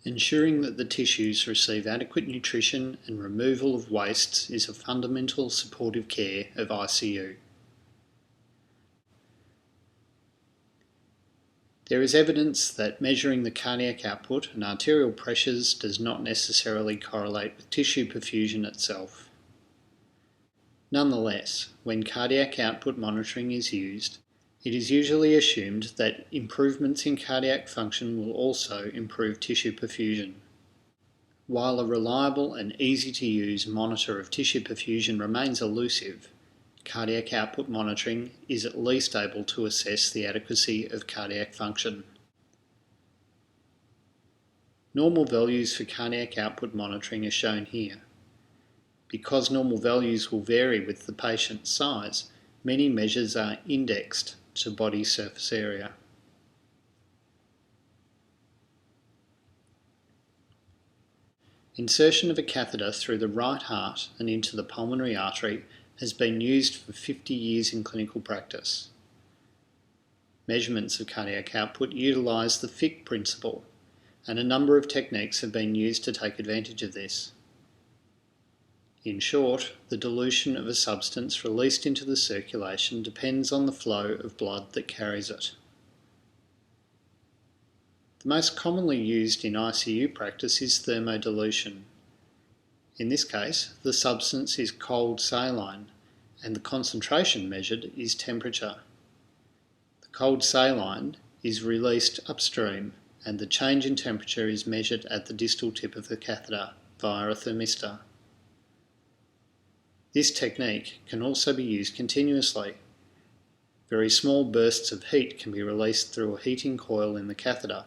Ensuring that the tissues receive adequate nutrition and removal of wastes is a fundamental supportive care of ICU. There is evidence that measuring the cardiac output and arterial pressures does not necessarily correlate with tissue perfusion itself. Nonetheless, when cardiac output monitoring is used, it is usually assumed that improvements in cardiac function will also improve tissue perfusion. While a reliable and easy-to-use monitor of tissue perfusion remains elusive, cardiac output monitoring is at least able to assess the adequacy of cardiac function. Normal values for cardiac output monitoring are shown here. Because normal values will vary with the patient's size, many measures are indexed to body surface area. Insertion of a catheter through the right heart and into the pulmonary artery has been used for 50 years in clinical practice. Measurements of cardiac output utilise the Fick principle, and a number of techniques have been used to take advantage of this. In short, the dilution of a substance released into the circulation depends on the flow of blood that carries it. The most commonly used in ICU practice is thermodilution. In this case, the substance is cold saline, and the concentration measured is temperature. The cold saline is released upstream, and the change in temperature is measured at the distal tip of the catheter via a thermistor. This technique can also be used continuously. Very small bursts of heat can be released through a heating coil in the catheter,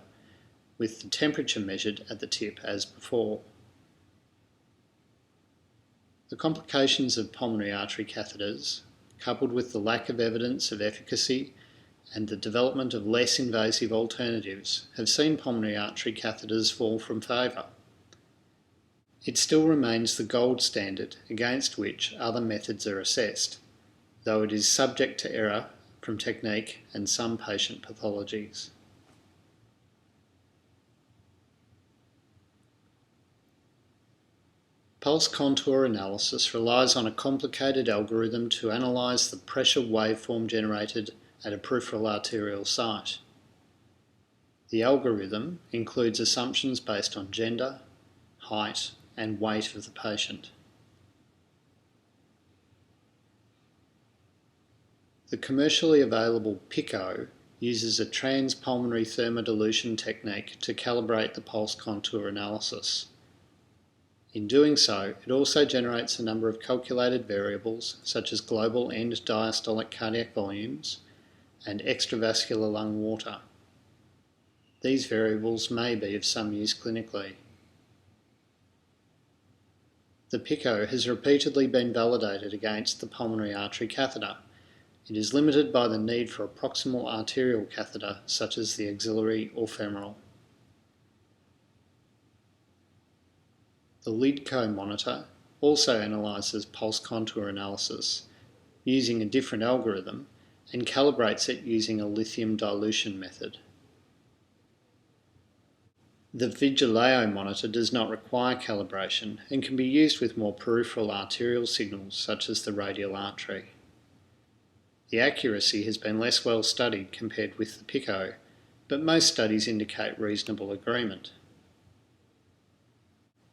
with the temperature measured at the tip as before. The complications of pulmonary artery catheters, coupled with the lack of evidence of efficacy and the development of less invasive alternatives, have seen pulmonary artery catheters fall from favour. It still remains the gold standard against which other methods are assessed, though it is subject to error from technique and some patient pathologies. Pulse contour analysis relies on a complicated algorithm to analyse the pressure waveform generated at a peripheral arterial site. The algorithm includes assumptions based on gender, height, and weight of the patient. The commercially available PICO uses a transpulmonary thermodilution technique to calibrate the pulse contour analysis. In doing so, it also generates a number of calculated variables such as global end diastolic cardiac volumes and extravascular lung water. These variables may be of some use clinically. The PICO has repeatedly been validated against the pulmonary artery catheter. It is limited by the need for a proximal arterial catheter such as the axillary or femoral. The LIDCO monitor also analyses pulse contour analysis using a different algorithm and calibrates it using a lithium dilution method. The Vigileo monitor does not require calibration and can be used with more peripheral arterial signals such as the radial artery. The accuracy has been less well studied compared with the PICO, but most studies indicate reasonable agreement.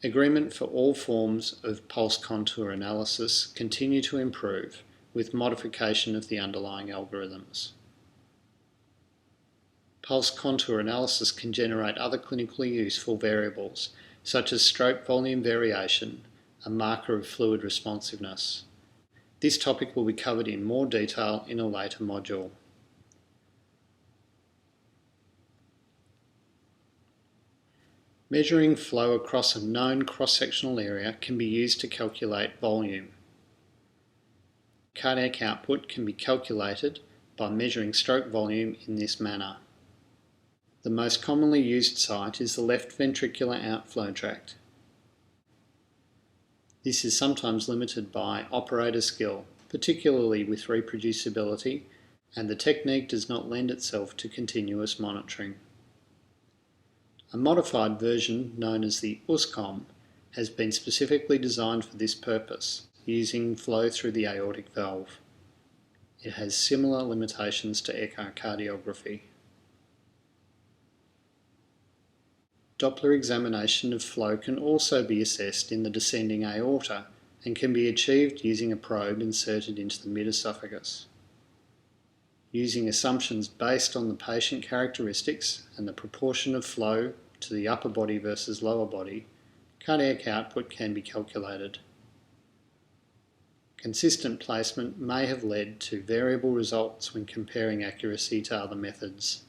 Agreement for all forms of pulse contour analysis continue to improve with modification of the underlying algorithms. Pulse contour analysis can generate other clinically useful variables, such as stroke volume variation, a marker of fluid responsiveness. This topic will be covered in more detail in a later module. Measuring flow across a known cross-sectional area can be used to calculate volume. Cardiac output can be calculated by measuring stroke volume in this manner. The most commonly used site is the left ventricular outflow tract. This is sometimes limited by operator skill, particularly with reproducibility, and the technique does not lend itself to continuous monitoring. A modified version, known as the USCOM, has been specifically designed for this purpose, using flow through the aortic valve. It has similar limitations to echocardiography. Doppler examination of flow can also be assessed in the descending aorta and can be achieved using a probe inserted into the mid-esophagus. Using assumptions based on the patient characteristics and the proportion of flow to the upper body versus lower body, cardiac output can be calculated. Consistent placement may have led to variable results when comparing accuracy to other methods.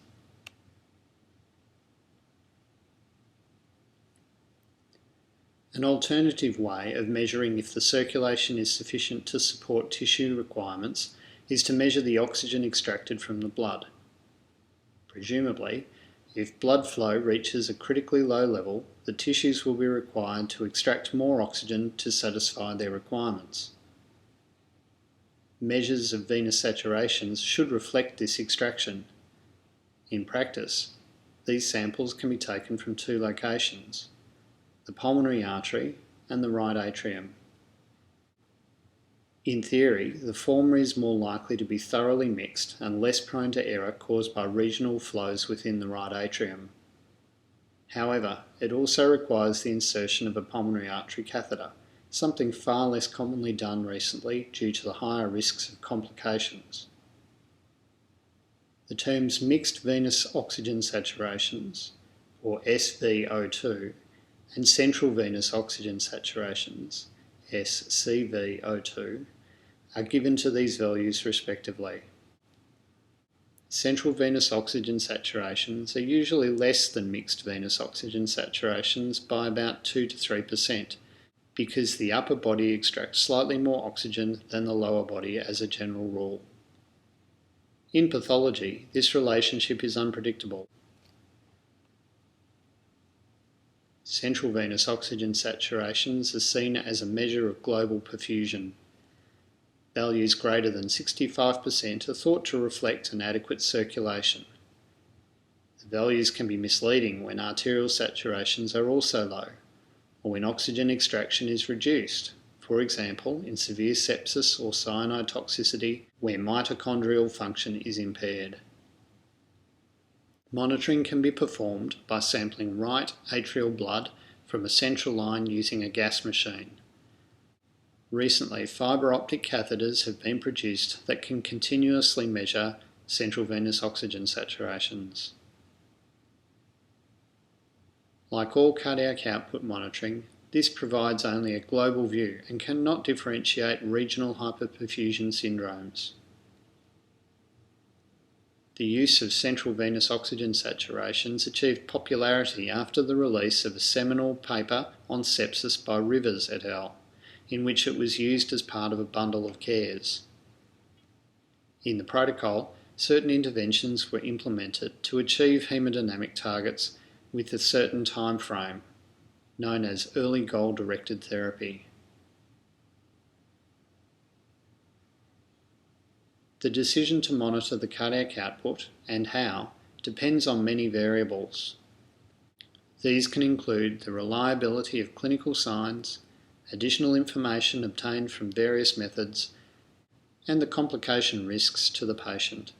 An alternative way of measuring if the circulation is sufficient to support tissue requirements is to measure the oxygen extracted from the blood. Presumably, if blood flow reaches a critically low level, the tissues will be required to extract more oxygen to satisfy their requirements. Measures of venous saturations should reflect this extraction. In practice, these samples can be taken from two locations: the pulmonary artery and the right atrium. In theory, the former is more likely to be thoroughly mixed and less prone to error caused by regional flows within the right atrium. However, it also requires the insertion of a pulmonary artery catheter, something far less commonly done recently due to the higher risks of complications. The terms mixed venous oxygen saturations, or SVO2, and central venous oxygen saturations, SCVO2, are given to these values respectively. Central venous oxygen saturations are usually less than mixed venous oxygen saturations by about 2 to 3%, because the upper body extracts slightly more oxygen than the lower body as a general rule. In pathology, this relationship is unpredictable. Central venous oxygen saturations are seen as a measure of global perfusion. Values greater than 65% are thought to reflect an adequate circulation. The values can be misleading when arterial saturations are also low, or when oxygen extraction is reduced, for example in severe sepsis or cyanide toxicity where mitochondrial function is impaired. Monitoring can be performed by sampling right atrial blood from a central line using a gas machine. Recently, fibre optic catheters have been produced that can continuously measure central venous oxygen saturations. Like all cardiac output monitoring, this provides only a global view and cannot differentiate regional hyperperfusion syndromes. The use of central venous oxygen saturations achieved popularity after the release of a seminal paper on sepsis by Rivers et al., in which it was used as part of a bundle of cares. In the protocol, certain interventions were implemented to achieve hemodynamic targets with a certain time frame, known as early goal-directed therapy. The decision to monitor the cardiac output and how depends on many variables. These can include the reliability of clinical signs, additional information obtained from various methods, and the complication risks to the patient.